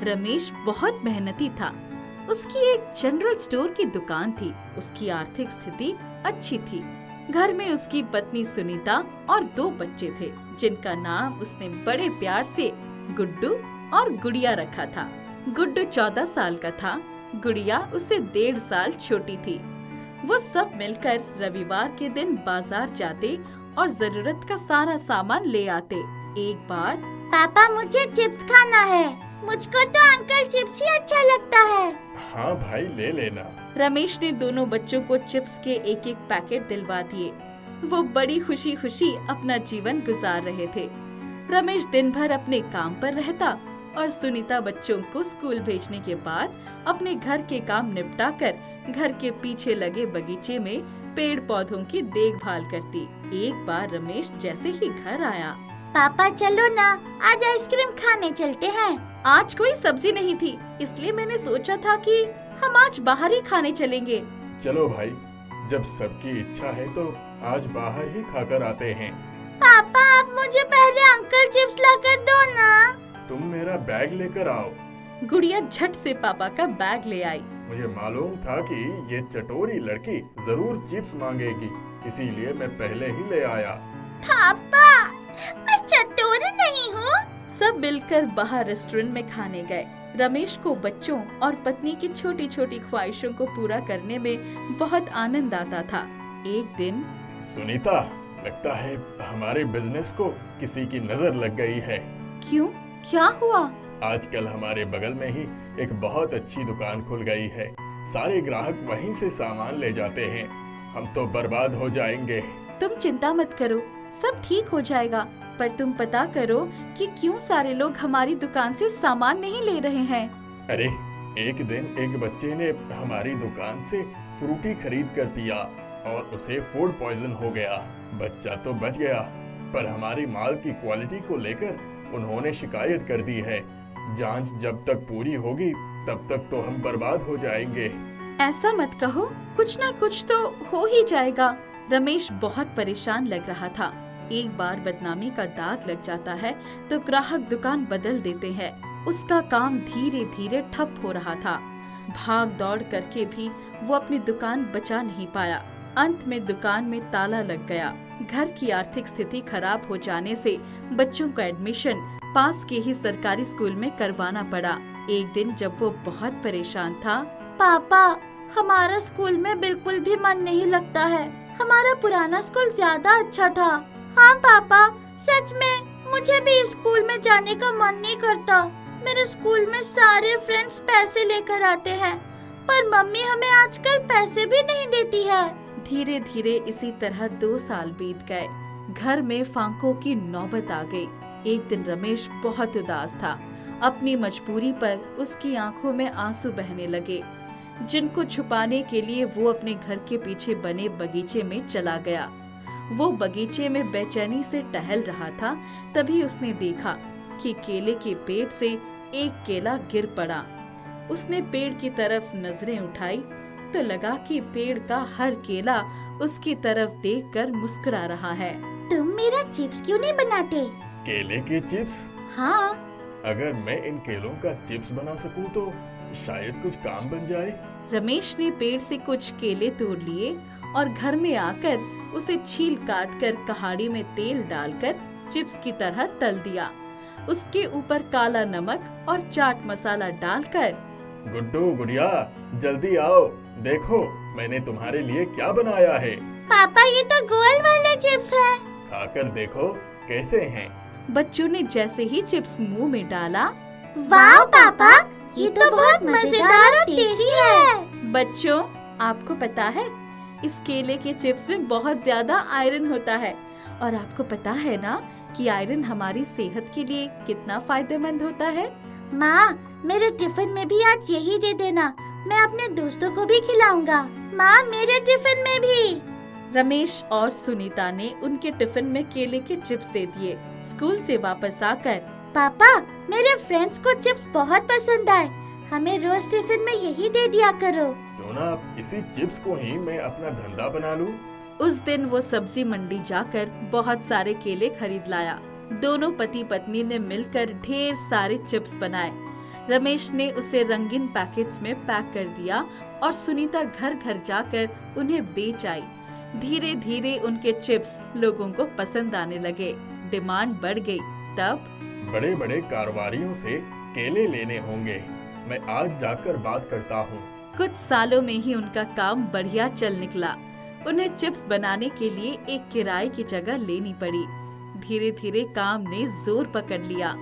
रमेश बहुत मेहनती था। उसकी एक जनरल स्टोर की दुकान थी। उसकी आर्थिक स्थिति अच्छी थी। घर में उसकी पत्नी सुनीता और 2 बच्चे थे, जिनका नाम उसने बड़े प्यार से गुड्डू और गुड़िया रखा था। गुड्डू 14 साल का था, गुड़िया उससे 1.5 साल छोटी थी। वो सब मिलकर रविवार के दिन बाजार जाते और जरूरत का सारा सामान ले आते। एक बार, पापा मुझे चिप्स खाना है। मुझको तो अंकल चिप्स ही अच्छा लगता है। हाँ भाई, ले लेना। रमेश ने दोनों बच्चों को चिप्स के एक पैकेट दिलवा दिए। वो बड़ी खुशी खुशी अपना जीवन गुजार रहे थे। रमेश दिन भर अपने काम पर रहता और सुनीता बच्चों को स्कूल भेजने के बाद अपने घर के काम निपटाकर घर के पीछे लगे बगीचे में पेड़ पौधों की देखभाल करती। एक बार रमेश जैसे ही घर आया, पापा चलो ना, आज आइसक्रीम खाने चलते हैं। आज कोई सब्जी नहीं थी, इसलिए मैंने सोचा था कि हम आज बाहर ही खाने चलेंगे। चलो भाई, जब सबकी इच्छा है तो आज बाहर ही खाकर आते हैं। पापा आप मुझे पहले अंकल चिप्स लाकर दो ना। तुम मेरा बैग लेकर आओ। गुड़िया झट से पापा का बैग ले आई। मुझे मालूम था कि ये चटोरी लड़की जरूर चिप्स मांगेगी, इसीलिए मैं पहले ही ले आया। पापा मैं चटोरी नहीं हूँ। सब मिलकर बाहर रेस्टोरेंट में खाने गए। रमेश को बच्चों और पत्नी की छोटी छोटी ख्वाहिशों को पूरा करने में बहुत आनंद आता था। एक दिन, सुनीता, लगता है हमारे बिजनेस को किसी की नजर लग गई है। क्यों, क्या हुआ? आजकल हमारे बगल में ही एक बहुत अच्छी दुकान खुल गई है। सारे ग्राहक वहीं से सामान ले जाते हैं। हम तो बर्बाद हो जाएंगे। तुम चिंता मत करो, सब ठीक हो जाएगा। पर तुम पता करो कि क्यों सारे लोग हमारी दुकान से सामान नहीं ले रहे हैं। अरे, एक दिन एक बच्चे ने हमारी दुकान से फ्रूटी खरीद कर पिया और उसे फूड पॉइजन हो गया। बच्चा तो बच गया, पर हमारी माल की क्वालिटी को लेकर उन्होंने शिकायत कर दी है। जांच जब तक पूरी होगी तब तक तो हम बर्बाद हो जाएंगे। ऐसा मत कहो, कुछ ना कुछ तो हो ही जाएगा। रमेश बहुत परेशान लग रहा था। एक बार बदनामी का दाग लग जाता है तो ग्राहक दुकान बदल देते हैं। उसका काम धीरे धीरे ठप हो रहा था। भाग दौड़ करके भी वो अपनी दुकान बचा नहीं पाया। अंत में दुकान में ताला लग गया। घर की आर्थिक स्थिति खराब हो जाने से बच्चों का एडमिशन पास के ही सरकारी स्कूल में करवाना पड़ा। एक दिन जब वो बहुत परेशान था, पापा हमारा स्कूल में बिल्कुल भी मन नहीं लगता है। हमारा पुराना स्कूल ज्यादा अच्छा था। हाँ पापा, सच में मुझे भी स्कूल में जाने का मन नहीं करता। मेरे स्कूल में सारे फ्रेंड्स पैसे लेकर आते हैं, पर मम्मी हमें आजकल पैसे भी नहीं देती है। धीरे धीरे इसी तरह 2 साल बीत गए। घर में फांकों की नौबत आ गई। एक दिन रमेश बहुत उदास था। अपनी मजबूरी पर उसकी आंखों में आंसू बहने लगे, जिनको छुपाने के लिए वो अपने घर के पीछे बने बगीचे में चला गया। वो बगीचे में बेचैनी से टहल रहा था, तभी उसने देखा कि केले के पेड़ से एक केला गिर पड़ा। उसने पेड़ की तरफ नजरें उठाई तो लगा कि पेड़ का हर केला उसकी तरफ देखकर मुस्कुरा रहा है। तुम मेरा चिप्स क्यों नहीं बनाते? केले के चिप्स? हाँ। अगर मैं इन केलों का चिप्स बना सकूं तो शायद कुछ काम बन जाए। रमेश ने पेड़ से कुछ केले तोड़ लिए और घर में आकर उसे छील काट कर कहाड़ी में तेल डालकर चिप्स की तरह तल दिया। उसके ऊपर काला नमक और चाट मसाला डालकर, गुड्डू, गुड़िया, जल्दी आओ, देखो मैंने तुम्हारे लिए क्या बनाया है। पापा ये तो गोल वाले चिप्स हैं। खाकर देखो कैसे हैं। बच्चों ने जैसे ही चिप्स मुंह में डाला, वाह पापा, ये तो बहुत मजेदार और टेस्टी है। बच्चों, आपको पता है इस केले के चिप्स में बहुत ज्यादा आयरन होता है। और आपको पता है ना कि आयरन हमारी सेहत के लिए कितना फायदेमंद होता है। माँ, मेरे टिफिन में भी आज यही दे देना, मैं अपने दोस्तों को भी खिलाऊंगा। माँ, मेरे टिफिन में भी। रमेश और सुनीता ने उनके टिफिन में केले के चिप्स दे दिए। स्कूल से वापस आकर, पापा मेरे फ्रेंड्स को चिप्स बहुत पसंद आए, हमें रोज टिफिन में यही दे दिया करो। क्यों ना इसी चिप्स को ही मैं अपना धंधा बना लूं? उस दिन वो सब्जी मंडी जाकर बहुत सारे केले खरीद लाया। दोनों पति पत्नी ने मिलकर ढेर सारे चिप्स बनाए। रमेश ने उसे रंगीन पैकेट्स में पैक कर दिया और सुनीता घर घर जाकर उन्हें बेच आई। धीरे धीरे उनके चिप्स लोगों को पसंद आने लगे, डिमांड बढ़ गई। तब बड़े बड़े कारोबारियों से केले लेने होंगे, मैं आज जाकर बात करता हूँ। कुछ सालों में ही उनका काम बढ़िया चल निकला। उन्हें चिप्स बनाने के लिए एक किराए की जगह लेनी पड़ी। धीरे धीरे काम ने जोर पकड़ लिया,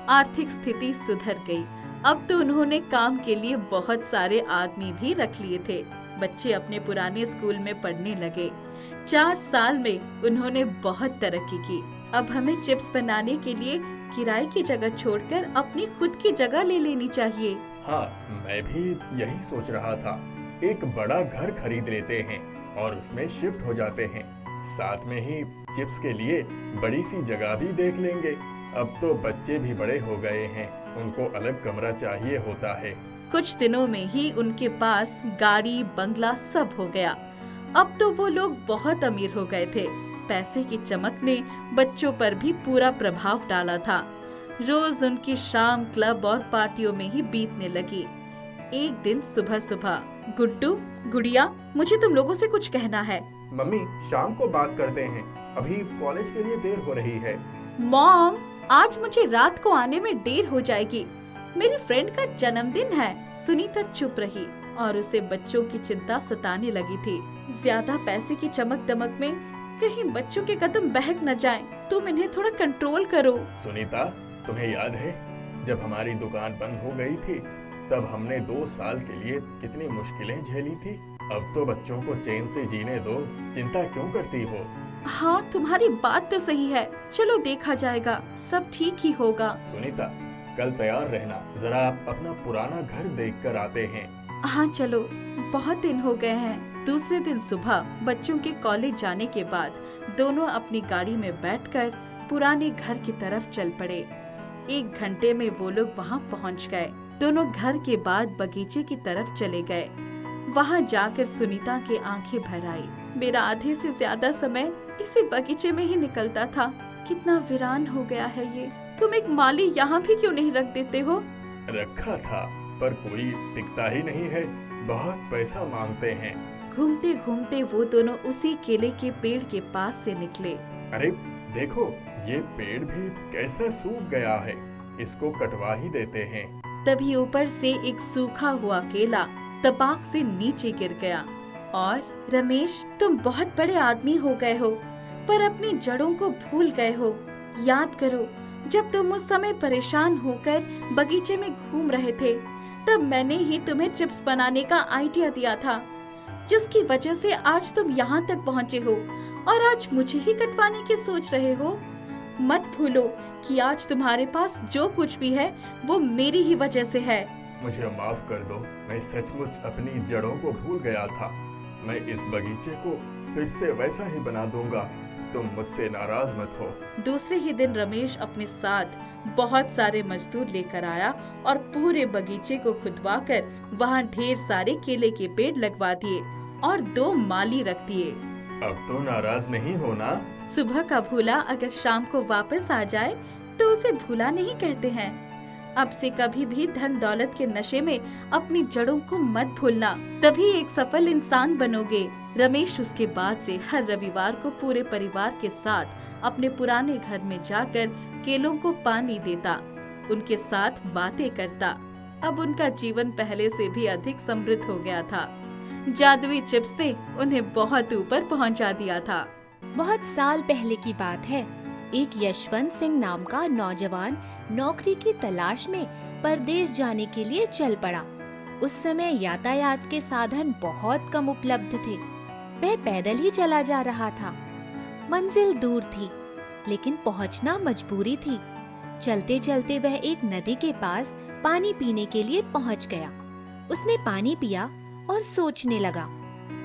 आर्थिक स्थिति सुधर गई। अब तो उन्होंने काम के लिए बहुत सारे आदमी भी रख लिए थे। बच्चे अपने पुराने स्कूल में पढ़ने लगे। 4 साल में उन्होंने बहुत तरक्की की। अब हमें चिप्स बनाने के लिए किराए की जगह छोड़कर अपनी खुद की जगह ले लेनी चाहिए। हाँ, मैं भी यही सोच रहा था। एक बड़ा घर खरीद लेते हैं और उसमें शिफ्ट हो जाते हैं। साथ में ही चिप्स के लिए बड़ी सी जगह भी देख लेंगे। अब तो बच्चे भी बड़े हो गए हैं, उनको अलग कमरा चाहिए होता है। कुछ दिनों में ही उनके पास गाड़ी, बंगला सब हो गया। अब तो वो लोग बहुत अमीर हो गए थे। पैसे की चमक ने बच्चों पर भी पूरा प्रभाव डाला था। रोज उनकी शाम क्लब और पार्टियों में ही बीतने लगी। एक दिन सुबह सुबह, गुड्डू, गुड़िया, मुझे तुम लोगों से कुछ कहना है। मम्मी, शाम को बात करते हैं, अभी कॉलेज के लिए देर हो रही है। मॉम, आज मुझे रात को आने में देर हो जाएगी, मेरी फ्रेंड का जन्मदिन है। सुनीता चुप रही और उसे बच्चों की चिंता सताने लगी थी। ज्यादा पैसे की चमक दमक में कहीं बच्चों के कदम बहक न जाएं। तुम इन्हें थोड़ा कंट्रोल करो। सुनीता, तुम्हें याद है जब हमारी दुकान बंद हो गई थी, तब हमने 2 साल के लिए कितनी मुश्किलें झेली थी। अब तो बच्चों को चैन से जीने दो, चिंता क्यों करती हो? हाँ, तुम्हारी बात तो सही है। चलो देखा जाएगा, सब ठीक ही होगा। सुनीता, कल तैयार रहना, जरा अपना पुराना घर देख कर आते हैं। हाँ चलो, बहुत दिन हो गए हैं। दूसरे दिन सुबह बच्चों के कॉलेज जाने के बाद दोनों अपनी गाड़ी में बैठकर पुराने घर की तरफ चल पड़े। 1 घंटे में वो लोग वहाँ पहुँच गए। दोनों घर के बाद बगीचे की तरफ चले गए। वहाँ जाकर सुनीता की आंखें भर आई। मेरा आधे से ज्यादा समय इसी बगीचे में ही निकलता था। कितना वीरान हो गया है ये। तुम एक माली यहाँ भी क्यों नहीं रख देते हो? रखा था, पर कोई टिकता ही नहीं है, बहुत पैसा मांगते हैं। घूमते घूमते वो दोनों उसी केले के पेड़ के पास से निकले। अरे देखो, ये पेड़ भी कैसा सूख गया है, इसको कटवा ही देते हैं। तभी ऊपर से एक सूखा हुआ केला तपाक से नीचे गिर गया। और रमेश, तुम बहुत बड़े आदमी हो गए हो, पर अपनी जड़ों को भूल गए हो। याद करो, जब तुम उस समय परेशान होकर बगीचे में घूम रहे थे, तब मैंने ही तुम्हें चिप्स बनाने का आइडिया दिया था, जिसकी वजह से आज तुम यहाँ तक पहुँचे हो और आज मुझे ही कटवाने की सोच रहे हो। मत भूलो कि आज तुम्हारे पास जो कुछ भी है वो मेरी ही वजह से है। मुझे माफ कर दो, मैं सचमुच अपनी जड़ों को भूल गया था। मैं इस बगीचे को फिर से वैसा ही बना दूंगा, तुम मुझसे नाराज मत हो। दूसरे ही दिन रमेश अपने साथ बहुत सारे मजदूर लेकर आया और पूरे बगीचे को खुदवाकर वहाँ ढेर सारे केले के पेड़ लगवा दिए और 2 माली रख दिए। अब तो नाराज नहीं होना? सुबह का भूला अगर शाम को वापस आ जाए तो उसे भूला नहीं कहते हैं। अब से कभी भी धन दौलत के नशे में अपनी जड़ों को मत भूलना, तभी एक सफल इंसान बनोगे। रमेश उसके बाद से हर रविवार को पूरे परिवार के साथ अपने पुराने घर में जाकर केलों को पानी देता, उनके साथ बातें करता। अब उनका जीवन पहले से भी अधिक समृद्ध हो गया था। जादुई चिप्स ने उन्हें बहुत ऊपर पहुंचा दिया था। बहुत साल पहले की बात है। एक यशवंत सिंह नाम का नौजवान नौकरी की तलाश में परदेश जाने के लिए चल पड़ा। उस समय यातायात के साधन बहुत कम उपलब्ध थे। वह पैदल ही चला जा रहा था। मंजिल दूर थी, लेकिन पहुंचना मजबूरी थी। चलते चलते वह एक नदी के पास पानी पीने के लिए पहुंच गया। उसने पानी पिया और सोचने लगा,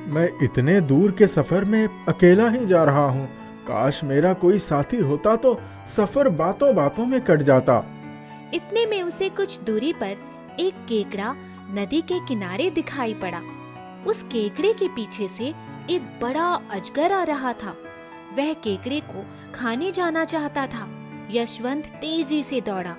मैं इतने दूर के सफर में अकेला ही जा रहा हूँ। काश मेरा कोई साथी होता तो सफर बातों बातों में कट जाता। इतने में उसे कुछ दूरी पर एक केकड़ा नदी के किनारे दिखाई पड़ा। उस केकड़े के पीछे से एक बड़ा अजगर आ रहा था। वह केकड़े को खाने जाना चाहता था। यशवंत तेजी से दौड़ा।